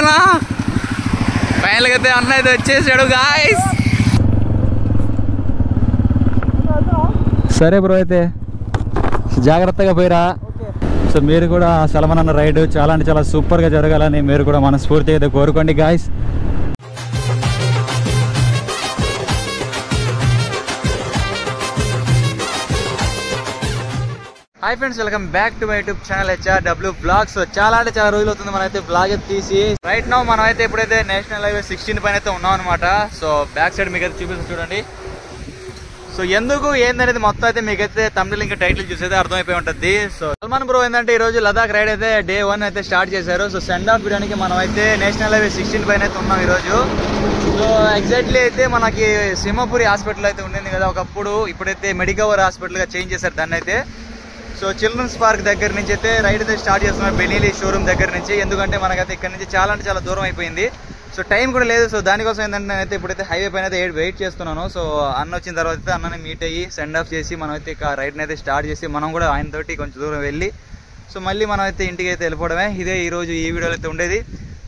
అన్నా ఫైనల్గా అయితే అన్న అయితే వచ్చేసాడు గాయ్స్. సరే బ్రో, అయితే జాగ్రత్తగా పోయిరా. సో మీరు కూడా సల్మాన్ అన్న రైడ్ చాలా అంటే చాలా సూపర్గా జరగాలని మీరు కూడా మనస్ఫూర్తిగా అయితే కోరుకోండి guys. Hi friends, welcome back to my YouTube channel HRW blogs. చాలా అంటే చాలా రోజులు అవుతుంది మనమైతే బ్లాగ్ అయితే తీసి. రైట్ నౌ మనం అయితే ఇప్పుడైతే నేషనల్ హైవే 16 పైన అయితే ఉన్నాం అనమాట. సో బ్యాక్ సైడ్ మీకు అయితే చూపిస్తాను చూడండి. సో ఎందుకు ఏందనేది మొత్తం అయితే మీకైతే తమిళ ఇంకా టైటిల్ చూసేది అర్థమైపోయి ఉంటుంది. సో సల్మాన్ బ్రో ఏంటంటే ఈ రోజు లదాఖ్ రైడ్ అయితే Day 1 అయితే స్టార్ట్ చేశారు. సో సెండ్ ఆఫ్ ఇవ్వడానికి మనం అయితే నేషనల్ హైవే 16 పైన అయితే ఉన్నాం ఈరోజు. సో ఎగ్జాక్ట్లీ అయితే మనకి సింహపురి హాస్పిటల్ అయితే ఉండింది కదా ఒకప్పుడు, ఇప్పుడైతే మెడికవర్ హాస్పిటల్గా చేంజ్ చేశారు దాన్ని అయితే. సో చిల్డ్రన్స్ పార్క్ దగ్గర నుంచి అయితే రైడ్ అయితే స్టార్ట్ చేస్తున్నారు, బెనీలీ షోరూమ్ దగ్గర నుంచి. ఎందుకంటే మనకైతే ఇక్కడ నుంచి చాలా అంటే చాలా దూరం అయిపోయింది. సో టైం కూడా లేదు. సో దానికోసం ఏంటంటే నేనైతే ఇప్పుడైతే హైవే పైన అయితే వెయిట్ చేస్తున్నాను. సో అన్న వచ్చిన తర్వాత అయితే అన్నని మీట్ అయ్యి సెండ్ ఆఫ్ చేసి మనం అయితే ఇక రైడ్ని అయితే స్టార్ట్ చేసి మనం కూడా ఆయనతోటి కొంచెం దూరం వెళ్ళి సో మళ్ళీ మనం అయితే ఇంటికి అయితే వెళ్ళిపోవడమే. ఇదే ఈరోజు ఈ వీడియోలో అయితే ఉండేది.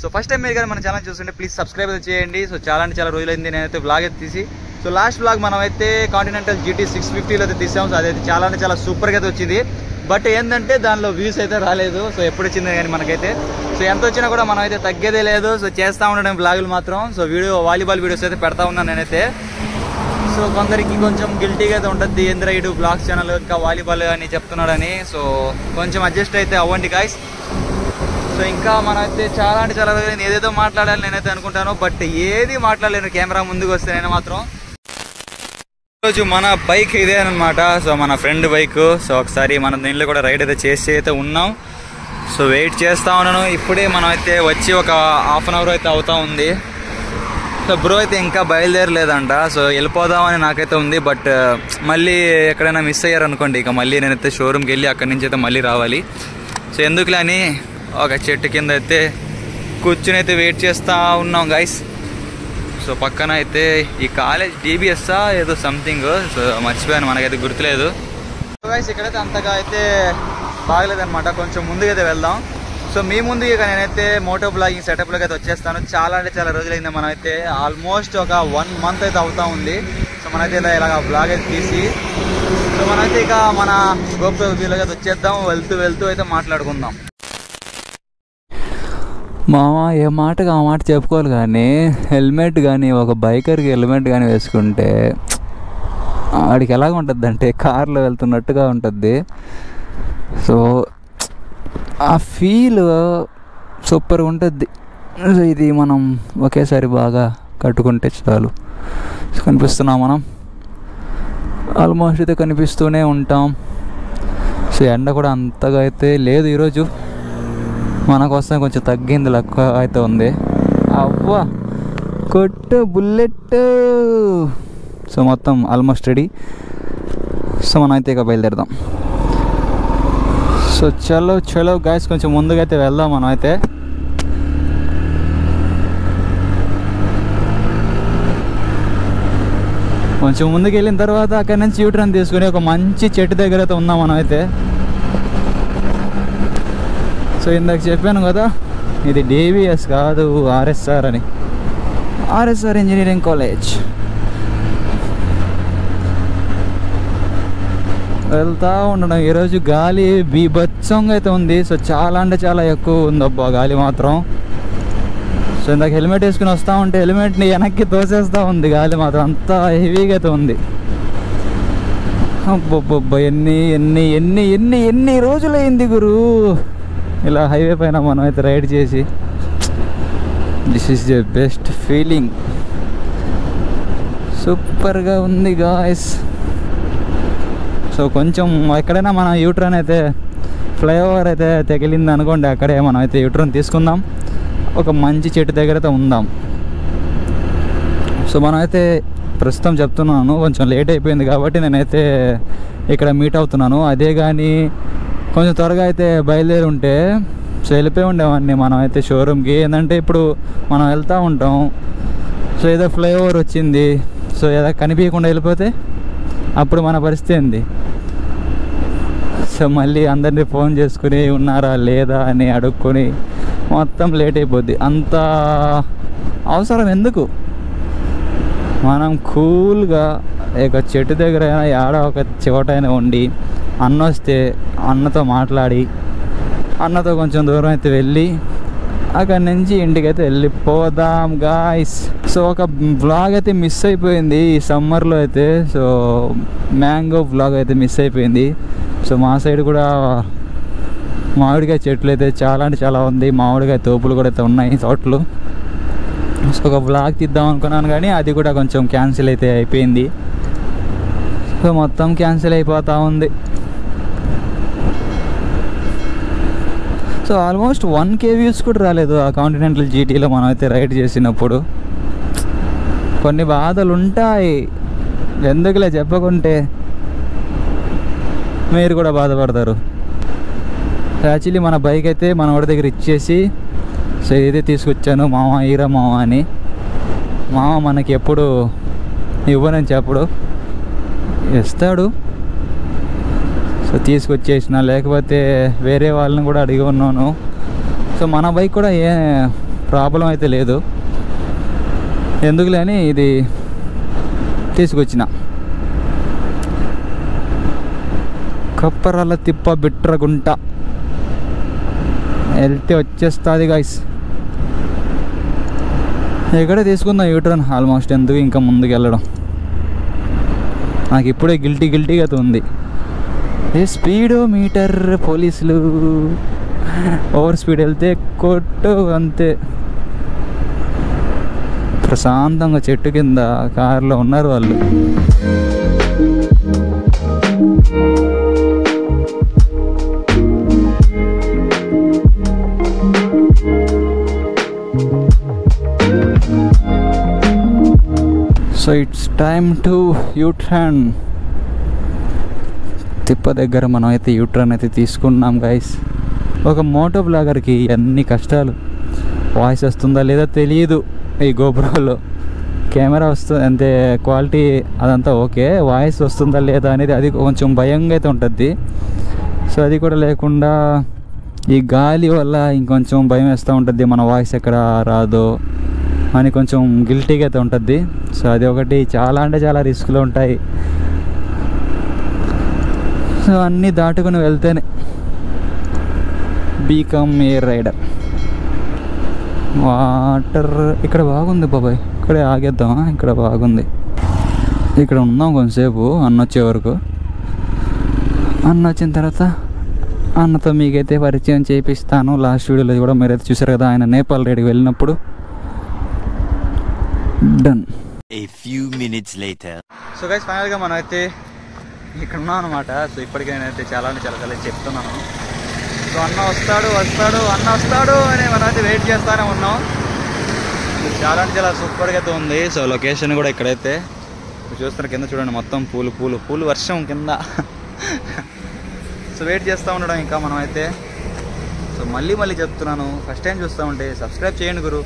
సో ఫస్ట్ టైం మీరు కానీ మన ఛానల్ చూస్తుంటే ప్లీజ్ సబ్స్క్రైబ్ అయితే చేయండి. సో చాలా అంటే చాలా రోజులైంది నేనైతే బ్లాగ్ అయితే తీసి. సో లాస్ట్ బ్లాగ్ మనం అయితే కాంటినెంటల్ GT 650లో అయితే తీసాం. సో అదైతే చాలా అంటే చాలా సూపర్గా అయితే వచ్చింది. బట్ ఏంటంటే దానిలో వ్యూస్ అయితే రాలేదు. సో ఎప్పుడు వచ్చింది కానీ మనకైతే. సో ఎంత వచ్చినా కూడా మనం అయితే తగ్గేదే లేదు. సో చేస్తూ ఉండడం బ్లాగులు మాత్రం. సో వాలీబాల్ వీడియోస్ అయితే పెడతా ఉన్నాను నేనైతే. సో కొందరికి కొంచెం గిల్టీగా అయితే ఉంటుంది, ఏంద్రా ఇటు బ్లాగ్స్ ఛానల్ ఇంకా వాలీబాల్ అని చెప్తున్నాడని. సో కొంచెం అడ్జస్ట్ అయితే అవ్వండి గాయ్స్. సో ఇంకా మనం అయితే చాలా అంటే చాలా రోజులు ఏదేదో మాట్లాడాలి నేనైతే అనుకుంటాను, బట్ ఏది మాట్లాడలేను కెమెరా ముందుకు వస్తే నేను మాత్రం. ఈరోజు మన బైక్ ఇదే అనమాట. సో మన ఫ్రెండ్ బైక్. సో ఒకసారి మనం దీనిలో కూడా రైడ్ అయితే చేసి అయితే ఉన్నాం. సో వెయిట్ చేస్తూ ఉన్నాను. ఇప్పుడే మనం అయితే వచ్చి ఒక హాఫ్ అన్ అవర్ అయితే అవుతూ ఉంది. సో బ్రో అయితే ఇంకా బయలుదేరలేదంట. సో వెళ్ళిపోదామని నాకైతే ఉంది, బట్ మళ్ళీ ఎక్కడైనా మిస్ అయ్యారనుకోండి ఇక మళ్ళీ నేనైతే షోరూమ్కి వెళ్ళి అక్కడి నుంచి అయితే మళ్ళీ రావాలి. సో ఎందుకులే అని ఒక చెట్టు కింద అయితే కూర్చుని అయితే వెయిట్ చేస్తూ ఉన్నాం గైస్. సో పక్కన అయితే ఈ కాలేజ్ DBS ఏదో సంథింగ్, సో మర్చిపోయాను, మనకైతే గుర్తులేదు. సో గైస్ ఇక్కడైతే అంతగా అయితే బాగలేదనమాట, కొంచెం ముందుకైతే వెళ్దాం. సో మీ ముందు ఇక నేనైతే మోటో బ్లాగింగ్ సెటప్లోకి అయితే వచ్చేస్తాను. చాలా అంటే చాలా రోజులైంది, మనం అయితే ఆల్మోస్ట్ ఒక 1 మంత్ అయితే అవుతూ ఉంది. సో మనైతే ఇలాగ బ్లాగ్ అయితే తీసి సో మనమైతే ఇక మన గోప్రోకి అయితే వచ్చేద్దాం. వెళ్తూ అయితే మాట్లాడుకుందాం. మామ ఏ మాటగా ఆ మాట చెప్పుకోవాలి, కానీ హెల్మెట్ కానీ ఒక బైకర్కి హెల్మెట్ కానీ వేసుకుంటే వాడికి ఎలాగ ఉంటుంది అంటే కార్లో వెళ్తున్నట్టుగా ఉంటుంది. సో ఆ ఫీల్ సూపర్గా ఉంటుంది. ఇది మనం ఒకేసారి బాగా కట్టుకుంటే చాలు. కనిపిస్తున్నాం మనం, ఆల్మోస్ట్ అయితే కనిపిస్తూనే ఉంటాం. సో ఎండ కూడా అంతగా అయితే లేదు ఈరోజు, మనకోసం కొంచెం తగ్గింది లెక్క అయితే ఉంది. అవ్వా కొట్టు బుల్లెట్. సో మొత్తం ఆల్మోస్ట్ రెడీ. సో మనం అయితే ఇక బయలుదేరదాం. సో చలో గాయస్, కొంచెం ముందుగా అయితే వెళ్దాం మనం అయితే. కొంచెం ముందుకు వెళ్ళిన తర్వాత అక్కడి నుంచి యూటర్న్ తీసుకుని ఒక మంచి చెట్టు దగ్గర అయితే ఉన్నాం మనం అయితే. సో ఇందాక చెప్పాను కదా, ఇది DBS కాదు RSR అని, RSR ఇంజనీరింగ్ కాలేజ్. వెళ్తూ ఉండడం. ఈరోజు గాలి బీభత్సంగా అయితే ఉంది. సో చాలా అంటే చాలా ఎక్కువ ఉంది అబ్బా గాలి మాత్రం. సో ఇందాక హెల్మెట్ వేసుకుని వస్తూ ఉంటే హెల్మెట్ని వెనక్కి తోసేస్తూ ఉంది గాలి మాత్రం, అంతా హెవీగా అయితే ఉంది. అబ్బబ్బబ్బా ఎన్ని రోజులైంది గురు ఇలా హైవే పైన మనం అయితే రైడ్ చేసి. This is the best feeling. సూపర్గా ఉంది గాయస్. సో కొంచెం ఎక్కడైనా మన యూటర్న్ అయితే ఫ్లైఓవర్ అయితే తగిలింది అనుకోండి, అక్కడే మనం అయితే యూటర్న్ తీసుకుందాం. ఒక మంచి చెట్టు దగ్గర అయితే ఉందాం. సో మనం అయితే ప్రస్తుతం చెప్తున్నాను, కొంచెం లేట్ అయిపోయింది కాబట్టి నేనైతే ఇక్కడ మీట్ అవుతున్నాను. అదే కానీ కొంచెం త్వరగా అయితే బయలుదేరి ఉంటే సో వెళ్ళిపోయి ఉండేవాడిని మనం అయితే షోరూమ్కి. ఏంటంటే ఇప్పుడు మనం వెళ్తూ ఉంటాం, సో ఏదో ఫ్లైఓవర్ వచ్చింది, సో ఏదో కనిపించకుండా వెళ్ళిపోతే అప్పుడు మన పరిస్థితి ఏంది? సో మళ్ళీ అందరినీ ఫోన్ చేసుకుని ఉన్నారా లేదా అని అడుక్కొని మొత్తం లేట్ అయిపోద్ది. అంత అవసరం ఎందుకు? మనం కూల్గా ఒక చెట్టు దగ్గర ఆడ ఒక చోటైనా ఉండి అన్న వస్తే అన్నతో మాట్లాడి అన్నతో కొంచెం దూరం అయితే వెళ్ళి అక్కడి నుంచి ఇంటికైతే వెళ్ళిపోదాం గాయ్స్. సో ఒక వ్లాగ్ అయితే మిస్ అయిపోయింది ఈ సమ్మర్లో అయితే. సో మ్యాంగో వ్లాగ్ అయితే మిస్ అయిపోయింది. సో మా సైడ్ కూడా మామిడికాయ చెట్లు అయితే చాలా అంటే చాలా ఉంది. మామిడికాయ తోపులు కూడా అయితే ఉన్నాయి తోటలు. సో ఒక వ్లాగ్ తీద్దాం అనుకున్నాను కానీ అది కూడా కొంచెం క్యాన్సిల్ అయితే అయిపోయింది. సో మొత్తం క్యాన్సిల్ అయిపోతూ ఉంది. సో ఆల్మోస్ట్ 1K వ్యూస్ కూడా రాలేదు ఆ కాంటినెంటల్ జీటీలో మనం అయితే రైడ్ చేసినప్పుడు. కొన్ని బాధలు ఉంటాయి, ఎందుకులే చెప్పకుంటే మీరు కూడా బాధపడతారు. యాక్చువల్లీ మన బైక్ అయితే మన వాడి దగ్గర ఇచ్చేసి సో ఇదే తీసుకొచ్చాను మామ ఈరా మామ అని. మామ మనకి ఎప్పుడు ఇవ్వనని చెప్పడు, ఇస్తాడు. సో తీసుకొచ్చేసిన, లేకపోతే వేరే వాళ్ళని కూడా అడిగి ఉన్నాను. సో మన బైక్ కూడా ఏ ప్రాబ్లం అయితే లేదు, ఎందుకులే అని ఇది తీసుకొచ్చిన. కప్పరాల తిప్ప బిట్రగుంట వెళ్తే వచ్చేస్తుంది గాయ్స్. ఎక్కడ తీసుకుందాం యూటర్న్ ఆల్మోస్ట్, ఎందుకు ఇంకా ముందుకు వెళ్ళడం. నాకు ఇప్పుడే గిల్టీగా ఉంది. ఏ స్పీడో మీటర్ పోలీసులు ఓవర్ స్పీడ్ వెళ్తే కొట్టు అంతే. ప్రశాంతంగా చెట్టు కింద కారులో ఉన్నారు వాళ్ళు. So it's time to U turn. తిప్ప దగ్గర మనం అయితే యూటర్న్ అయితే తీసుకున్నాం గైస్. ఒక మోటో బ్లాగర్కి అన్ని కష్టాలు. వాయిస్ వస్తుందా లేదా తెలియదు. ఈ గోప్రోలో కెమెరా వస్తుంది అంతే, క్వాలిటీ అదంతా ఓకే, వాయిస్ వస్తుందా లేదా అనేది అది కొంచెం భయంగా అయితే ఉంటుంది. సో అది కూడా లేకుండా ఈ గాలి వల్ల ఇంకొంచెం భయం వేస్తూ ఉంటుంది, మన వాయిస్ ఎక్కడ రాదో అని కొంచెం గిల్టీగా అయితే ఉంటుంది. సో అది ఒకటి చాలా అంటే చాలా రిస్క్లో ఉంటాయి. సో అన్నీ దాటుకుని వెళ్తేనే బీకమ్ ఎయిర్ రైడర్. వాటర్ ఇక్కడ బాగుంది బాబాయ్, ఇక్కడే ఆగేద్దామా? ఇక్కడ బాగుంది, ఇక్కడ ఉందాం కొంచెంసేపు అన్న వచ్చే వరకు. అన్న వచ్చిన తర్వాత అన్నతో మీకైతే పరిచయం చేపిస్తాను. లాస్ట్ వీడియోలో కూడా మీరైతే చూసారు కదా, ఆయన నేపాల్ రైడ్కి వెళ్ళినప్పుడు. Done. A few minutes later. So guys ఫైనల్గా మనం అయితే ఇక్కడ ఉన్నాం అనమాట. సో ఇప్పటికీ నేనైతే చాలా అంటే చాలా చాలా చెప్తున్నాను. సో అన్న వస్తాడు అని మనం అయితే వెయిట్ చేస్తూనే ఉన్నాం. చాలా అంటే చాలా సూపర్గా అయితే ఉంది. సో లొకేషన్ కూడా ఇక్కడైతే చూస్తున్నారు, కింద చూడండి మొత్తం పూలు వర్షం కింద. సో వెయిట్ చేస్తూ ఉండడం ఇంకా మనం అయితే. సో మళ్ళీ చెప్తున్నాను, ఫస్ట్ టైం చూస్తూ ఉంటే సబ్స్క్రైబ్ చేయండి గురు.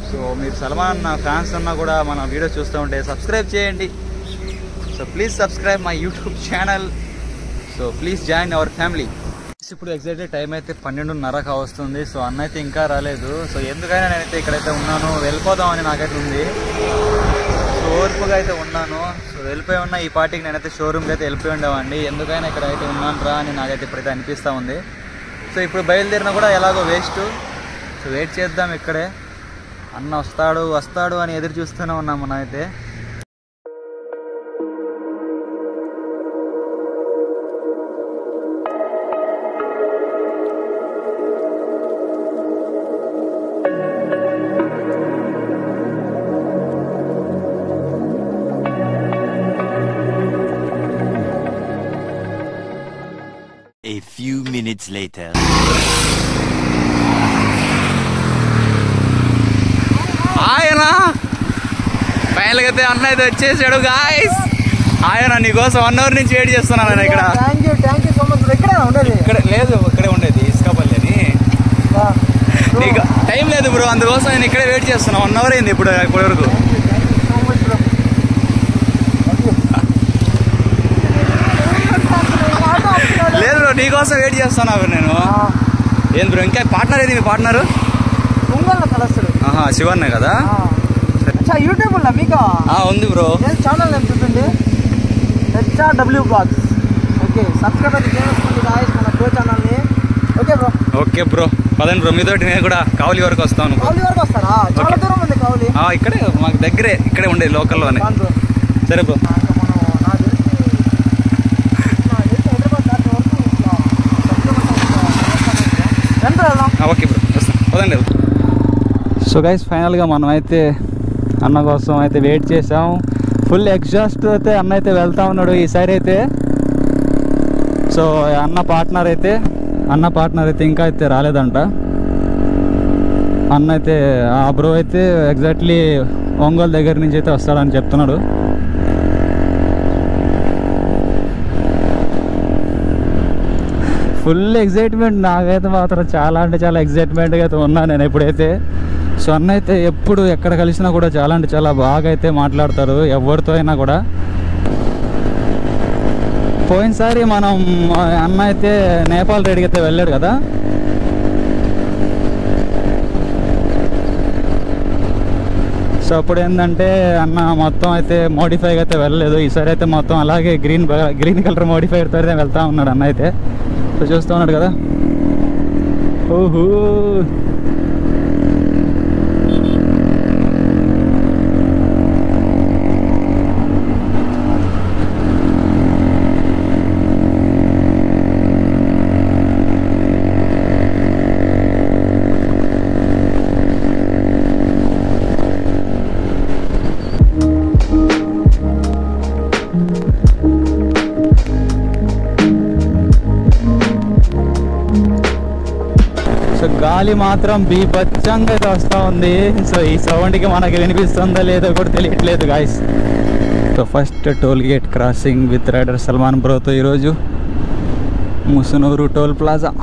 సో మీరు సల్మాన్ అన్న ఫ్యాన్స్ అన్నా కూడా మన వీడియోస్ చూస్తూ ఉంటే సబ్స్క్రైబ్ చేయండి. So please subscribe my YouTube channel. So please join our family. ఇప్పుడు ఎగ్జాక్ట్లీ టైం అయితే 12:30 వస్తుంది. సో అన్న అయితే ఇంకా రాలేదు. సో ఎందుకైనా నేనైతే ఇక్కడైతే ఉన్నాను, వెళ్ళిపోదామని నాకైతే ఉంది. సో ఓర్పుగా అయితే ఉన్నాను. సో వెళ్ళిపోయి ఉన్న ఈ పార్టీకి నేనైతే షోరూమ్కి అయితే వెళ్ళిపోయి ఉండేవాడిని. ఎందుకైనా ఇక్కడ అయితే ఉన్నాను రా అని నాకైతే ఇప్పుడైతే అనిపిస్తూ ఉంది. సో ఇప్పుడు బయలుదేరినా కూడా ఎలాగో వేస్ట్. సో వెయిట్ చేద్దాం ఇక్కడే. అన్న వస్తాడు అని ఎదురు చూస్తూనే ఉన్నాం మనం అయితే. A few minutes later. ఆయన ఫైనల్గా అయితే అన్న అయితే వచ్చేసాడు గాయ్స్. ఆయన నీకోసం 1 hour నుంచి వెయిట్ చేస్తున్నాను నేను ఇక్కడ. ఇక్కడ లేదు, ఇక్కడే ఉండేది ఇసుకపల్లి అని. నీకు టైం లేదు బ్రో, అందుకోసం నేను ఇక్కడే వెయిట్ చేస్తున్నా. 1 hour అయింది ఇప్పుడు వరకు. లేదు బ్రో, నీకోసం వెయిట్ చేస్తున్నా నేను. ఏం బ్రో ఇంకా పార్ట్నర్ ఏది మీ పార్ట్నరు? ఒంగోలు కలుస్తాడు. శివన్నే కదా? యూట్యూబ్ ఉందా మీకు? ఉంది బ్రో. ఛానల్ ఏం చూడండి, HRW బ్లాగ్స్. ఓకే, సబ్స్క్రైబ్ అయితే చేసుకోండి గాయ్స్ మన బ్రో ఛానల్ని. Okay bro. ఓకే బ్రో, పదండి బ్రో, మీతోటి నేను కూడా కావలి వరకు వస్తాను. కావలి వరకు వస్తారా? చాలా దూరం ఉంది కావలి. ఇక్కడే మాకు దగ్గరే, ఇక్కడే ఉండేది లోకల్లోనే. సరే బ్రో. ఓకే బ్రో, వస్తాను, పదండి. సో గైస్ ఫైనల్గా మనం అయితే అన్న కోసం అయితే వెయిట్ చేసాం. ఫుల్ ఎగ్జాస్ట్ అయితే అన్న అయితే వెళ్తా ఉన్నాడు ఈసారి అయితే. సో అన్న పార్ట్నర్ అయితే ఇంకా అయితే రాలేదంట. అన్న అయితే ఆ బ్రో అయితే ఎగ్జాక్ట్లీ ఒంగోలు దగ్గర నుంచి అయితే వస్తాడని చెప్తున్నాడు. ఫుల్ ఎగ్జైట్మెంట్ నాకైతే మాత్రం, చాలా అంటే చాలా ఎగ్జైట్మెంట్గా అయితే ఉన్నాను నేను ఎప్పుడైతే. సో అన్న అయితే ఎప్పుడు ఎక్కడ కలిసినా కూడా చాలా అంటే చాలా బాగా అయితే మాట్లాడతారు ఎవరితో అయినా కూడా. పోయినసారి మనం అన్న అయితే నేపాల్ రైడ్కి అయితే వెళ్ళాడు కదా. సో అప్పుడు ఏంటంటే అన్న మొత్తం అయితే మోడిఫైగా అయితే వెళ్ళలేదు. ఈసారి అయితే మొత్తం అలాగే గ్రీన్ కలర్ మోడిఫైర్తో అయితే వెళ్తా ఉన్నాడు అన్న అయితే. సో చూస్తూ ఉన్నాడు కదా. ఓహో, గాలి మాత్రం బీభత్సంగా అయితే వస్తూ ఉంది. సో ఈ సౌండ్కి మనకి వినిపిస్తుందో లేదో కూడా తెలియట్లేదు guys. So first toll gate crossing with rider Salman బ్రోతో ఈరోజు ముసునూరు టోల్ ప్లాజా.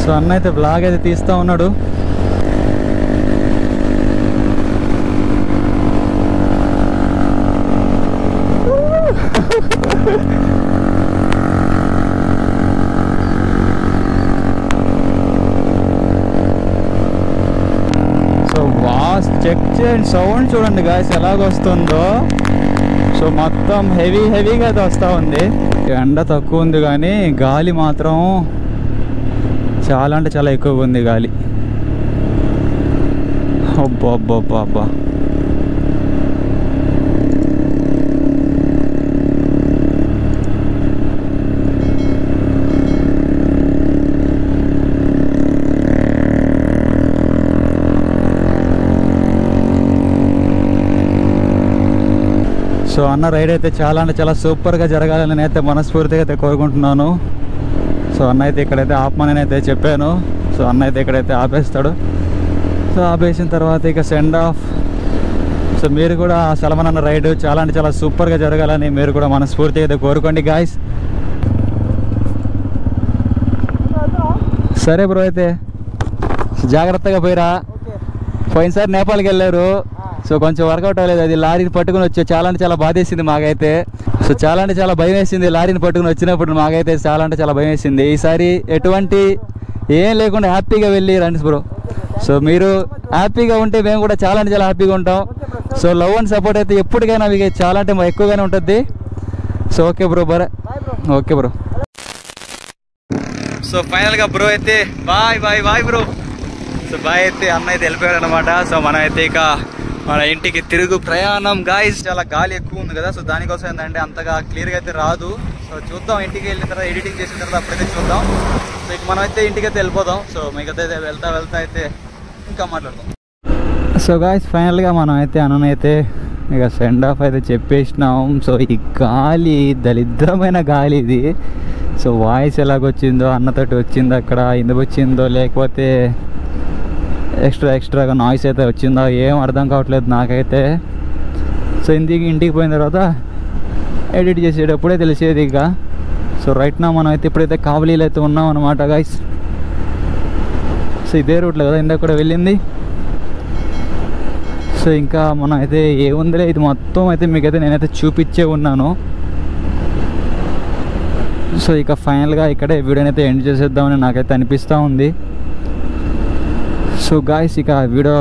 సో అన్న అయితే బ్లాగ్ అయితే తీస్తూ ఉన్నాడు. సో వాస్ చెక్ చేయండి, సౌండ్ చూడండి గాయస్ ఎలాగొస్తుందో. సో మొత్తం హెవీగా అయితే వస్తూ ఉంది. ఎండ తక్కువ ఉంది కానీ గాలి మాత్రం చాలా అంటే చాలా ఎక్కువగా ఉంది గాలి. అబ్బా అబ్బా అబ్బా అబ్బా. సో అన్న రైడ్ అయితే చాలా అంటే చాలా సూపర్గా జరగాలని నేనైతే మనస్ఫూర్తిగా అయితే కోరుకుంటున్నాను. సో అన్న అయితే ఇక్కడైతే ఆపమని అయితే చెప్పాను. సో అన్న అయితే ఇక్కడైతే ఆపేస్తాడు. సో ఆపేసిన తర్వాత ఇక సెండ్ ఆఫ్. సో మీరు కూడా సల్మాన్ అన్న రైడ్ చాలా అంటే చాలా సూపర్గా జరగాలని మీరు కూడా మనస్ఫూర్తిగా అయితే కోరుకోండి గాయస్. సరే బ్రో, అయితే జాగ్రత్తగా పోయిరా. పోయినసారి నేపాల్కి వెళ్ళారు. సో కొంచెం వర్కౌట్ అవ్వలేదు. అది లారీని పట్టుకుని వచ్చి చాలా అంటే చాలా బాధేసింది మాకైతే. సో చాలా అంటే చాలా భయం వేసింది లారీని పట్టుకుని వచ్చినప్పుడు. మాకైతే చాలా అంటే చాలా భయం వేసింది. ఈసారి ఎటువంటి ఏం లేకుండా హ్యాపీగా వెళ్ళి రండి బ్రో. సో మీరు హ్యాపీగా ఉంటే మేము కూడా చాలా అంటే చాలా హ్యాపీగా ఉంటాం. సో లవ్ అండ్ సపోర్ట్ అయితే ఎప్పటికైనా మీకు చాలా అంటే ఎక్కువగానే ఉంటుంది. సో ఓకే బ్రో, బరే. Okay bro. సో ఫైనల్గా బ్రో అయితే bye bye bye bro. So bye అయితే అన్న అయితే వెళ్ళిపోయాడు అనమాట. సో మనం అయితే ఇక మన ఇంటికి తిరుగు ప్రయాణం గాయస్. చాలా గాలి ఎక్కువ ఉంది కదా. సో దానికోసం ఏంటంటే అంతగా క్లియర్గా అయితే రాదు. సో చూద్దాం, ఇంటికి వెళ్ళిన తర్వాత ఎడిటింగ్ చేసిన తర్వాత అప్పుడైతే చూద్దాం. సో ఇక మనం అయితే ఇంటికి అయితే వెళ్ళిపోదాం. సో మీకైతే వెళ్తా అయితే ఇంకా మాట్లాడదాం. సో గాయస్ ఫైనల్గా మనం అయితే అన్ననైతే ఇక సెండ్ ఆఫ్ అయితే చెప్పేసినాం. సో ఈ గాలి దరిద్రమైన గాలి ఇది. సో వాయిస్ ఎలాగొచ్చిందో, అన్నతోటి వచ్చిందో, అక్కడ ఎందుకు వచ్చిందో, లేకపోతే ఎక్స్ట్రాగా నాయిస్ అయితే వచ్చిందో ఏం అర్థం కావట్లేదు నాకైతే. సో ఇంటికి పోయిన తర్వాత ఎడిట్ చేసేటప్పుడే తెలిసేది ఇక. సో సో రైట్ నా మనం అయితే ఇప్పుడైతే కావలీలో అయితే ఉన్నాం అనమాట గైస్. సో ఇదే రూట్లో కదా ఇందాక కూడా వెళ్ళింది. సో ఇంకా మనం అయితే ఏముందిలే, ఇది మొత్తం అయితే మీకైతే నేనైతే చూపించే ఉన్నాను. సో ఇక ఫైనల్గా ఇక్కడే వీడియోని అయితే ఎండ్ చేసేద్దామని నాకైతే అనిపిస్తూ ఉంది. సో గాయస్ ఇక వీడియో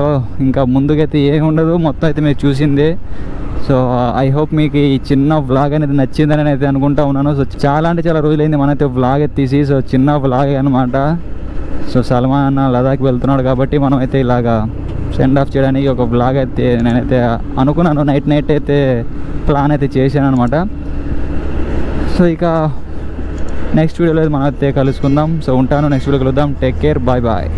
ఇంకా ముందుకైతే ఏమి ఉండదు, మొత్తం అయితే మీరు చూసిందే. సో ఐ హోప్ మీకు ఈ చిన్న వ్లాగ్ అనేది నచ్చిందని అయితే అనుకుంటా ఉన్నాను. సో చాలా అంటే చాలా రోజులైంది మనైతే వ్లాగ్ అయితే తీసి. సో చిన్న వ్లాగ్ అనమాట. సో సల్మాన్ అన్న లదాఖ్ వెళ్తున్నాడు కాబట్టి మనం అయితే ఇలాగా సెండ్ ఆఫ్ చేయడానికి ఒక వ్లాగ్ అయితే నేనైతే అనుకున్నాను. నైట్ అయితే ప్లాన్ అయితే చేశాను అనమాట. సో ఇక నెక్స్ట్ వీడియోలో మనం అయితే కలుసుకుందాం. సో ఉంటాను, నెక్స్ట్ వీడియో కలుద్దాం. Take care, bye bye.